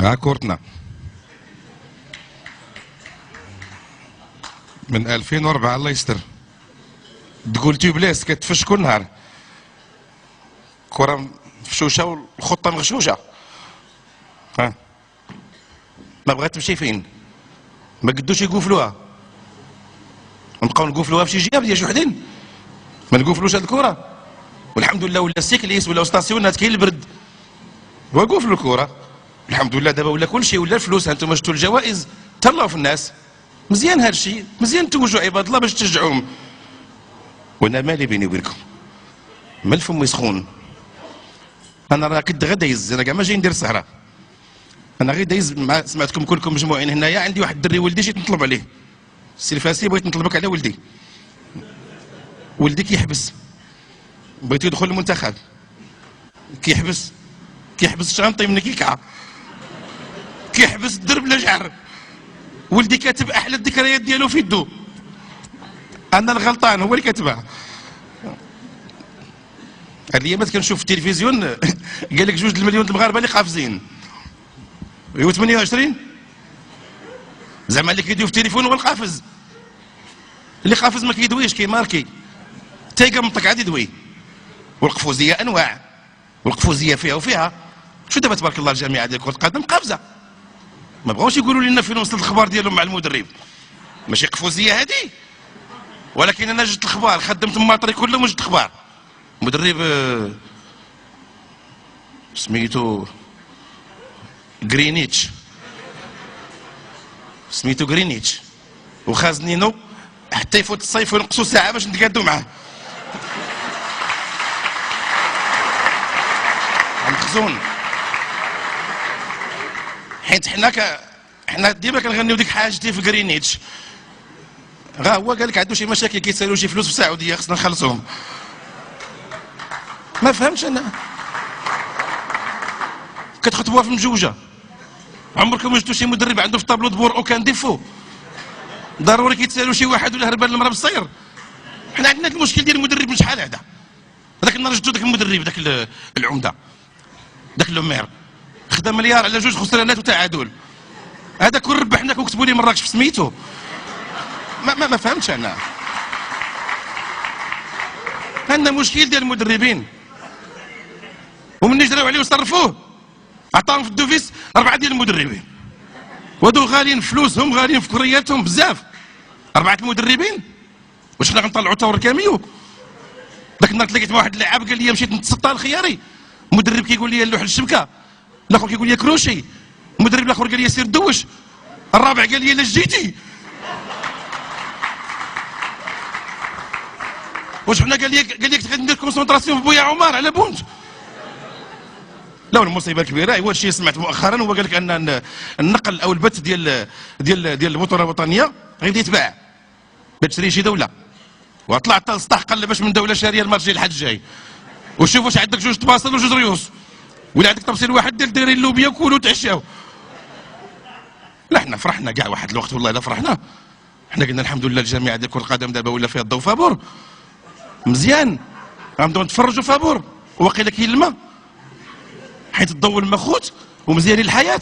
ها كورتنا من 2004 الله يستر. تقول تيوبلاس كتفش كل نهار، كرة مفشوشة والخطة مغشوشة. ها ما بغات تمشي فين؟ ما قدوش يقفلوها، نبقاو نقفلوها في شي جهة ديال شي وحدين، ما نقفلوش هاد الكرة. والحمد لله ولا سيكليس ولا ستاسيونات كاين البرد وقفلوا الكرة. الحمد لله دابا ولا كلشي، ولا الفلوس. هانتوما شفتوا الجوائز تهلاو في الناس. مزيان هاد الشيء، مزيان توجوا عباد الله باش تشجعوهم. وانا مالي بيني وبينكم، ما الفم يسخون. انا راه كنت غدا دايز، انا كاع ما جاي ندير السهره، انا غير دايز مع سمعتكم كلكم مجموعين هنايا. عندي واحد الدري ولدي جيت نطلب عليه، السي الفاسي بغيت نطلبك على ولدي. ولدي كيحبس، بغيت يدخل المنتخب، كيحبس الشانطي من كيكعه، كيحبس الدرب بلا شعر. ولدي كاتب احلى الذكريات ديالو في يدو، انا الغلطان هو اللي كاتبها. هاد الايامات كنشوف في التلفزيون قال لك 2 المليون المغاربه اللي قافزين، ايوا 28 زعما اللي كيدوي في التليفون هو القافز. اللي قافز ما كيدويش، كيماركي تايقه منطق عاد يدوي. والقفوزيه انواع، والقفوزيه فيها وفيها. شو دابا تبارك الله الجامعه ديال كره القدم قافزه، ما بغاوش يقولوا لنا فين وصلت الاخبار ديالهم مع المدرب. ماشي قفوزيه هذه، ولكن انا جبت الاخبار، خدمت الماطري كلهم وجبت الاخبار. مدرب سميتو غرينيتش، وخازنينو حتى يفوت الصيف ونقصوا ساعه باش نتقادوا معاه. مخزون. حيت حنا ديما كنغنيو ديك حاجتي في غرينيتش. غا هو قال لك عنده شي مشاكل كيتسالوا شي فلوس في السعوديه خصنا نخلصوهم. ما فهمتش انا، كتخطبوها في مجوجه. عمركم وجدتوا شي مدرب عنده في الطابلو دبور اوكان ديفو؟ ضروري كيتسالوا شي واحد ولا هربان المراه بالصير. حنا عندنا المشكل ديال المدرب من شحال هذا. هذاك النهار جبتوا ذاك المدرب، ذاك العمده، ذاك لومير، خدا مليار على 2 خسرانات وتعادل. هذا كون ربحناك وكتبوا لي مراكش في سميتو. ما فهمتش انا. عندنا مشكل ديال المدربين، ومن جراو عليه وصرفوه عطاهم في الدوفيس 4 ديال المدربين، وهادو غاليين في فلوسهم، غاليين في كرياتهم بزاف. 4 المدربين. واش حنا غنطلعوا تور كاميو؟ ذاك النهار تلاقيت مع واحد اللاعب قال لي مشيت نتسطى الخياري، المدرب كيقول لي لوح الشبكه، الاخر كيقول لي كروشي، المدرب الاخر قال لي سير دوش، الرابع قال لي لا جيتي. واش حنا قال لي غادي ندير كونسونطراسيون في بويا عمر على بونت. لا المصيبه الكبيره هو الشيء سمعت مؤخرا، هو قال لك ان النقل او البث ديال الموتور الوطنيه غادي يتباع، بتشري شي دوله. وطلعت السطح قال باش من دوله شاريه المرجي الحد الجاي. وشوف واش عندك 2 طباصل و2 ريوس، ولا عندك طبسيل واحد دايرين اللوبيا وكلوا تعشاو. لا حنا فرحنا كاع واحد الوقت، والله الا فرحنا. حنا قلنا الحمد لله الجامعه ديال كره القدم دابا ولا فيها الضوء فابور مزيان، غنبداو نتفرجوا فابور. وواقيلا كاين الماء، حيت الضوء المخوت ومزيانين الحياه.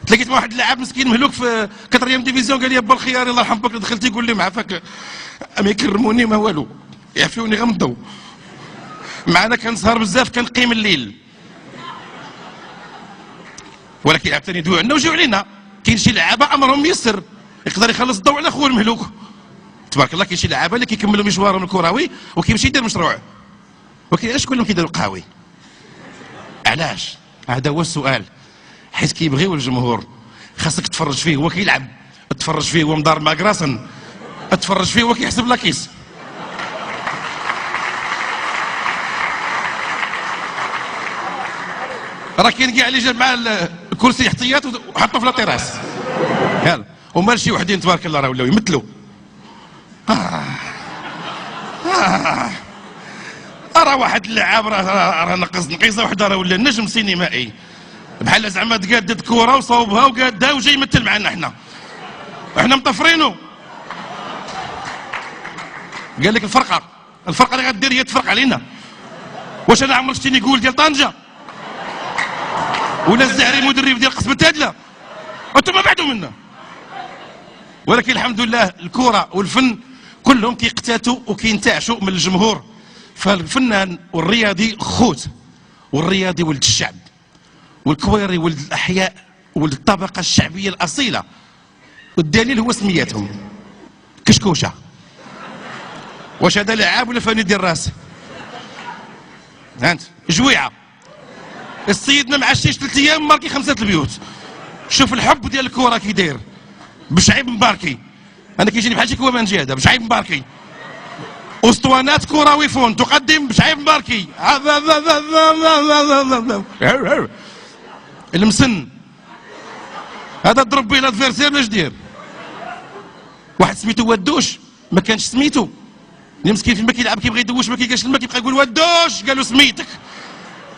تلاقيت مع واحد اللاعب مسكين مهلوك في 4 ديفيزيون قال لي با الخيار الله يرحم بك دخلت يقول لي مع فاك ما يكرموني ما والو، يعفيوني غير من الضوء. معنا كنسهر بزاف كنقيم الليل، ولكن عاوتاني يدويو عندنا ويجيو علينا. كاين شي لعابه امرهم ميسر يقدر يخلص الضوء على خوه المهلوك تبارك الله. كاين شي لعابه اللي كيكملوا مشوارهم الكروي وكيمشي يدير مشروع، ولكن علاش كلهم كيديروا القهاوي؟ علاش؟ هذا هو السؤال. حيت كيبغيو الجمهور، خاصك تفرج فيه هو كيلعب، تفرج فيه هو مدار ماكراسن، تفرج فيه هو كيحسب لاكيس. راه كاين كاع اللي جاب مع الكرسي احتياط وحطوا في لاطيراس. يلا ومال شي وحدين تبارك الله راه ولاو يمثلوا. راه واحد اللاعب راه نقيصه وحده راه ولا نجم سينمائي، بحال زعما تقادت كره وصوبها وقادها وجاي يمثل معنا. حنا مطفرينو. قال لك الفرقه اللي غدير هي تفرق علينا. واش انا عمرك شتيني قول ديال طنجه؟ ولا الزهري مدرب ديال قسم التادله، وانتم بعدوا منا. ولكن الحمد لله الكره والفن كلهم كيقتاتوا وكينتعشوا من الجمهور. فالفنان والرياضي خوت، والرياضي ولد الشعب، والكويري ولد الاحياء، ولد الطبقه الشعبيه الاصيله. والدليل هو سمياتهم كشكوشه. واش هذا لعاب ولا فاني ديال الراس؟ انت جويعه. السيد ما معشيش 3 ايام ماركي 5 البيوت. شوف الحب ديال الكره كي داير. بشعيب مباركي، انا كيجيني بحال شي كوامانجي هذا. بشعيب مباركي، اسطوانات كروي فون تقدم بشعيب مباركي. المسن هذا ضرب به الادفيرسير باش دير. واحد سميتو ودوش ما كانش سميتو، اللي مسكين فيما كيلعب كيبغي يدوش ما كيلقاش الماء كيبقى يقول ودوش، قالوا سميتك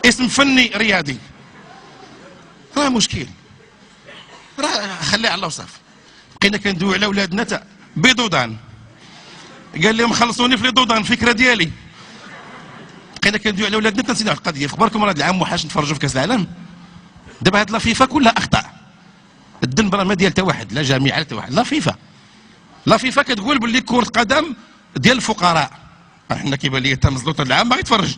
اسم فني رياضي. راه مشكل، راه خليه على الله وصافي. بقينا كندويو على ولادنا تاع بيضودان، قال لهم خلصوني في لي دودان الفكره ديالي. بقينا كندويو على ولادنا تنسينا على القضيه. في خبركم راه العام وحاش نتفرجوا في كاس العالم. دابا هاد لا فيفا كلها اخطاء. الذنب راه ما ديال حتى واحد، لا جامعه حتى واحد. لا فيفا كتقول باللي كره قدم ديال الفقراء. احنا كيبان لي حتى مزلوط العام باغي يتفرج.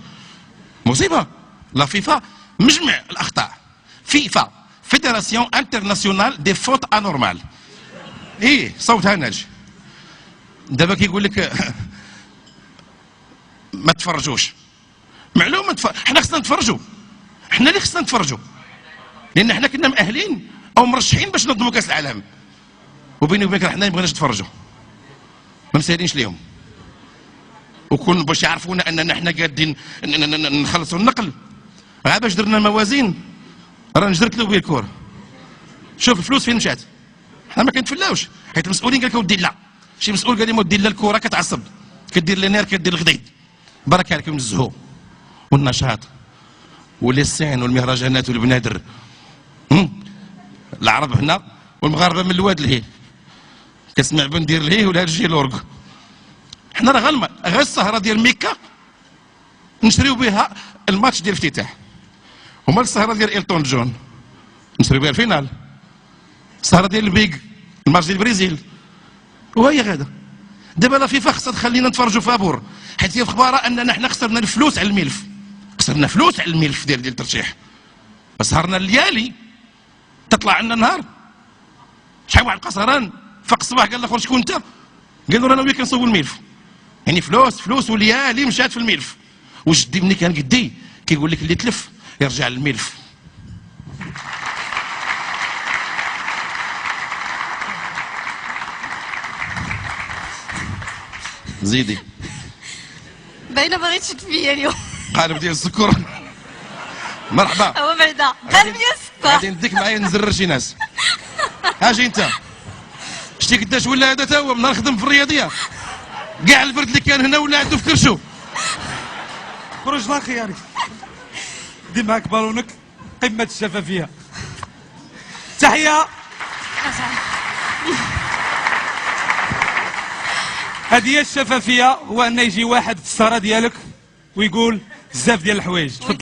مصيبه. لا فيفا مجمع الاخطاء. فيفا فيدراسيون انترناسيونال دي فوت انورمال. ايه صوتها ناجي. دابا كيقول لك ما تفرجوش. معلومه حنا خصنا نتفرجوا، حنا اللي خصنا نتفرجوا، لان حنا كنا مأهلين او مرشحين باش ننظموا كاس العالم. وبيني وبينك حنا ما بغيناش نتفرجوا، ما مسالينش ليهم. وكون باش يعرفونا اننا حنا قادين نخلصوا النقل. غير باش درنا موازين راه نجرت له بيه الكره. شوف الفلوس فين مشات. حنا ما كنتفلاوش حيت المسؤولين قال لك ودي لا. شي مسؤول قال لي ودي لا الكره كتعصب، كدير لي نير كدير الغديد. بركه عليكم الزهو والنشاط واللسان والمهرجانات والبنادر. العرب هنا والمغاربه من الواد لهيه. كسمع بندير لهيه ولا تجي لورق. حنا راه غير السهره ديال ميكا نشريو بها الماتش ديال الافتتاح، ومال السهره ديال إلتون جون نشريو بها الفينال، السهره ديال البيغ الماتش ديال البرازيل. وهي غادا. دابا لا فيفا خصها تخلينا نتفرجوا فابور، حيت هي في خباره اننا حنا خسرنا الفلوس على الملف. خسرنا فلوس على الملف ديال الترشيح. سهرنا الليالي تطلع عندنا نهار. شحال واحد قصران فاق الصباح قال الاخر شكون انت؟ قال له انا وياك كنصوبوا الملف. يعني فلوس وليالي مشات في الملف. وجدي مني كان قدي كيقول لك اللي تلف يرجع للملف. زيدي. باينه باغي تشد فيا اليوم. قالب ديال السكر. مرحبا. هو بعدا قالب ديال السكر. غادي نديك معايا نزرر شي ناس. اجي انت. شتي قداش ولا هذا تا هو من نخدم في الرياضيه. كاع البرد اللي كان هنا ولا عنده في كرشو. خرج لا خياري. دي معاك بالونك قمه الشفافيه. تحيه. هذه هي الشفافيه، هو ان يجي واحد في السهره ديالك ويقول بزاف ديال الحوايج. تفضل.